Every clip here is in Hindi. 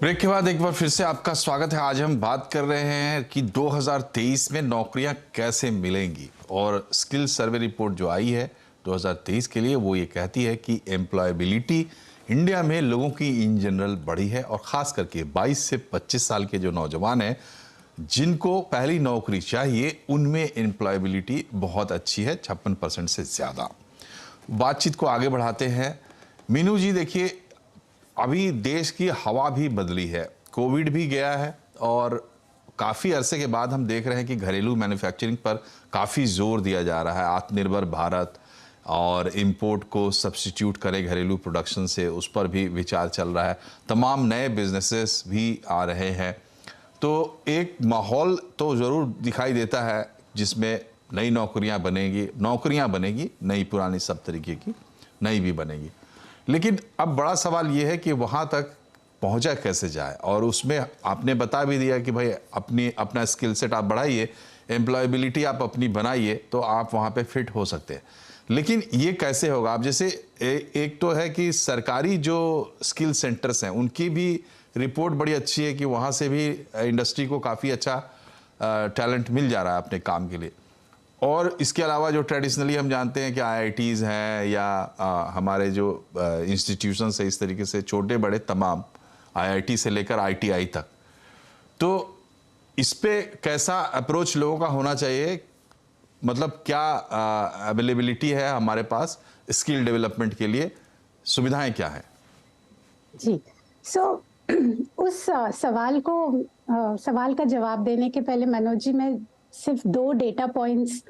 ब्रेक के बाद एक बार फिर से आपका स्वागत है। आज हम बात कर रहे हैं कि 2023 में नौकरियां कैसे मिलेंगी और स्किल सर्वे रिपोर्ट जो आई है 2023 के लिए वो ये कहती है कि एम्प्लॉयबिलिटी इंडिया में लोगों की इन जनरल बढ़ी है और ख़ास करके 22 से 25 साल के जो नौजवान हैं जिनको पहली नौकरी चाहिए उनमें एम्प्लॉयबिलिटी बहुत अच्छी है, 56% से ज़्यादा। बातचीत को आगे बढ़ाते हैं। मीनू जी, देखिए अभी देश की हवा भी बदली है, कोविड भी गया है और काफ़ी अरसे के बाद हम देख रहे हैं कि घरेलू मैन्युफैक्चरिंग पर काफ़ी जोर दिया जा रहा है। आत्मनिर्भर भारत और इंपोर्ट को सब्स्टिट्यूट करें घरेलू प्रोडक्शन से, उस पर भी विचार चल रहा है। तमाम नए बिजनेसेस भी आ रहे हैं, तो एक माहौल तो ज़रूर दिखाई देता है जिसमें नई नौकरियां बनेगी, नई पुरानी सब तरीके की नई भी बनेगी। लेकिन अब बड़ा सवाल ये है कि वहाँ तक पहुँचा कैसे जाए, और उसमें आपने बता भी दिया कि भाई अपना स्किल सेट आप बढ़ाइए, एम्प्लॉयबिलिटी आप अपनी बनाइए तो आप वहाँ पे फिट हो सकते हैं। लेकिन ये कैसे होगा? आप जैसे एक तो है कि सरकारी जो स्किल सेंटर्स हैं उनकी भी रिपोर्ट बड़ी अच्छी है कि वहाँ से भी इंडस्ट्री को काफ़ी अच्छा टैलेंट मिल जा रहा है अपने काम के लिए। और इसके अलावा जो ट्रेडिशनली हम जानते हैं कि आईआईटीज़ हैं या हमारे जो इंस्टीट्यूशंस है इस तरीके से छोटे बड़े तमाम, आईआईटी से लेकर आईटीआई तक, तो इस पे कैसा अप्रोच लोगों का होना चाहिए? मतलब क्या अवेलेबिलिटी है हमारे पास स्किल डेवलपमेंट के लिए, सुविधाएं क्या हैं? जी, उस सवाल का जवाब देने के पहले मनोज जी, मैं सिर्फ 2 डेटा पॉइंट्स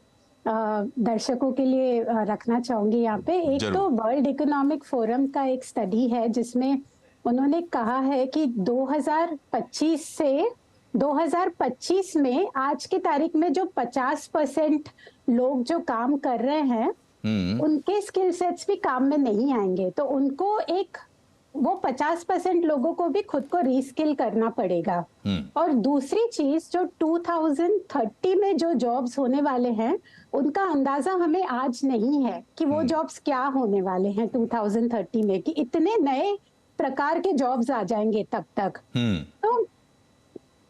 दर्शकों के लिए रखना चाहूंगी यहाँ पे। एक तो वर्ल्ड इकोनॉमिक फोरम का एक स्टडी है जिसमें उन्होंने कहा है कि 2025 में आज की तारीख में जो 50% लोग जो काम कर रहे हैं उनके स्किल सेट्स भी काम में नहीं आएंगे, तो उनको वो 50% लोगों को भी खुद को रीस्किल करना पड़ेगा। और दूसरी चीज, जो 2030 में जो जॉब्स होने वाले हैं उनका अंदाजा हमें आज नहीं है कि वो जॉब्स क्या होने वाले हैं 2030 में, कि इतने नए प्रकार के जॉब्स आ जाएंगे तब तक। तो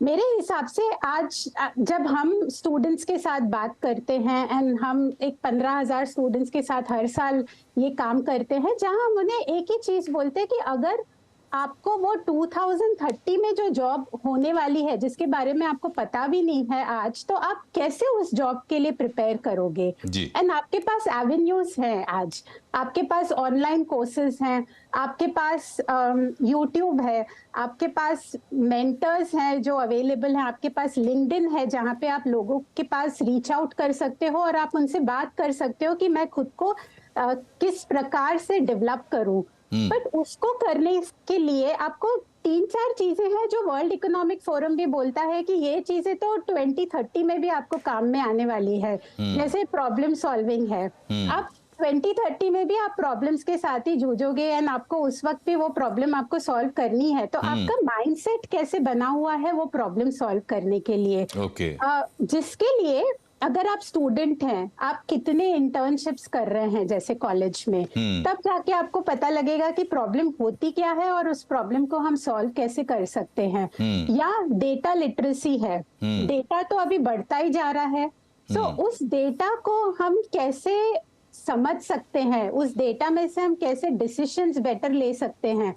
मेरे हिसाब से आज जब हम स्टूडेंट्स के साथ बात करते हैं एंड हम एक 15,000 स्टूडेंट्स के साथ हर साल ये काम करते हैं, जहां हम उन्हें एक ही चीज बोलते हैं कि अगर आपको वो 2030 में जो जॉब होने वाली है जिसके बारे में आपको पता भी नहीं है आज, तो आप कैसे उस जॉब के लिए प्रिपेयर करोगे? एंड आपके पास एवेन्यूज हैं आज, आपके पास ऑनलाइन कोर्सेज हैं, आपके पास यूट्यूब है, आपके पास मेंटर्स हैं जो अवेलेबल हैं, आपके पास लिंक्डइन है जहां पे आप लोगों के पास रीच आउट कर सकते हो और आप उनसे बात कर सकते हो कि मैं खुद को किस प्रकार से डेवलप करूं। बट उसको करने के लिए आपको 3-4 चीजें हैं जो वर्ल्ड इकोनॉमिक फोरम भी बोलता है कि ये चीजें तो 2030 में भी आपको काम में आने वाली है। जैसे प्रॉब्लम सॉल्विंग है, आप 2030 में भी आप प्रॉब्लम्स के साथ ही जूझोगे एंड आपको उस वक्त भी वो प्रॉब्लम आपको सॉल्व करनी है, तो आपका माइंडसेट कैसे बना हुआ है वो प्रॉब्लम सॉल्व करने के लिए। जिसके लिए अगर आप स्टूडेंट हैं, आप कितने इंटर्नशिप्स कर रहे हैं जैसे कॉलेज में, तब जाके आपको पता लगेगा कि प्रॉब्लम होती क्या है और उस प्रॉब्लम को हम सॉल्व कैसे कर सकते हैं। या डेटा लिटरेसी है, डेटा तो अभी बढ़ता ही जा रहा है, तो उस डेटा को हम कैसे समझ सकते हैं, उस डेटा में से हम कैसे डिसीजंस बेटर ले सकते हैं,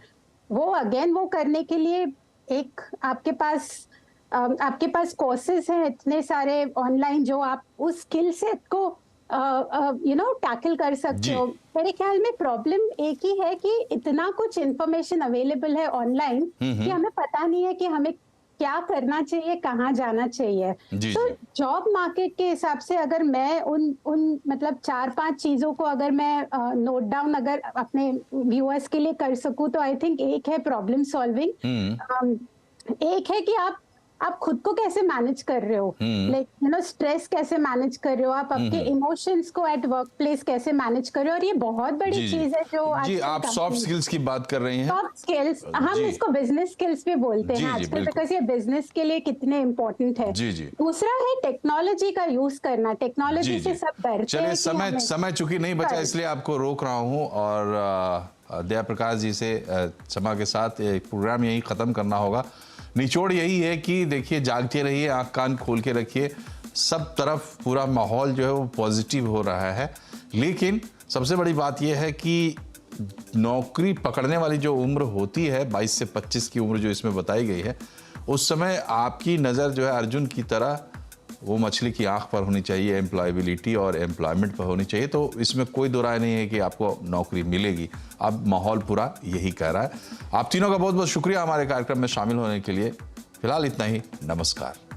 वो करने के लिए एक आपके पास कोर्सेज हैं इतने सारे ऑनलाइन जो आप उस स्किल सेट को टैकल कर सकते हो। मेरे ख्याल में प्रॉब्लम एक ही है कि इतना कुछ इंफॉर्मेशन अवेलेबल है ऑनलाइन कि हमें पता नहीं है कि हमें क्या करना चाहिए, कहाँ जाना चाहिए। तो जॉब मार्केट के हिसाब से अगर मैं उन मतलब 4-5 चीजों को अगर मैं नोट डाउन अगर अपने व्यूअर्स के लिए कर सकूं, तो आई थिंक एक है प्रॉब्लम सॉल्विंग, एक है कि आप खुद को कैसे मैनेज कर रहे हो, लाइक स्ट्रेस कैसे मैनेज कर रहे हो, आप आपके इमोशंस को एट वर्क प्लेस कैसे मैनेज कर रहे हो। और ये बहुत बड़ी चीज है जो आप सॉफ्ट स्किल्स की बात कर रही हैं। सॉफ्ट स्किल्स, हम इसको बिजनेस स्किल्स भी बोलते हैं आजकल, बिकॉज ये बिजनेस के लिए कितने इंपॉर्टेंट है। दूसरा है टेक्नोलॉजी का यूज करना, टेक्नोलॉजी से सब डरते हैं। चलिए, समय चूंकि नहीं बचा इसलिए आपको रोक रहा हूँ और दया प्रकाश जी से समय के साथ प्रोग्राम यही ख़त्म करना होगा। निचोड़ यही है कि देखिए, जागते रहिए, आँख कान खोल के रखिए, सब तरफ पूरा माहौल जो है वो पॉजिटिव हो रहा है। लेकिन सबसे बड़ी बात यह है कि नौकरी पकड़ने वाली जो उम्र होती है 22 से 25 की उम्र जो इसमें बताई गई है, उस समय आपकी नज़र जो है अर्जुन की तरह वो मछली की आंख पर होनी चाहिए, एम्प्लॉयबिलिटी और एम्प्लॉयमेंट पर होनी चाहिए। तो इसमें कोई दो राय नहीं है कि आपको नौकरी मिलेगी। अब माहौल पूरा यही कह रहा है। आप तीनों का बहुत बहुत शुक्रिया हमारे कार्यक्रम में शामिल होने के लिए। फिलहाल इतना ही, नमस्कार।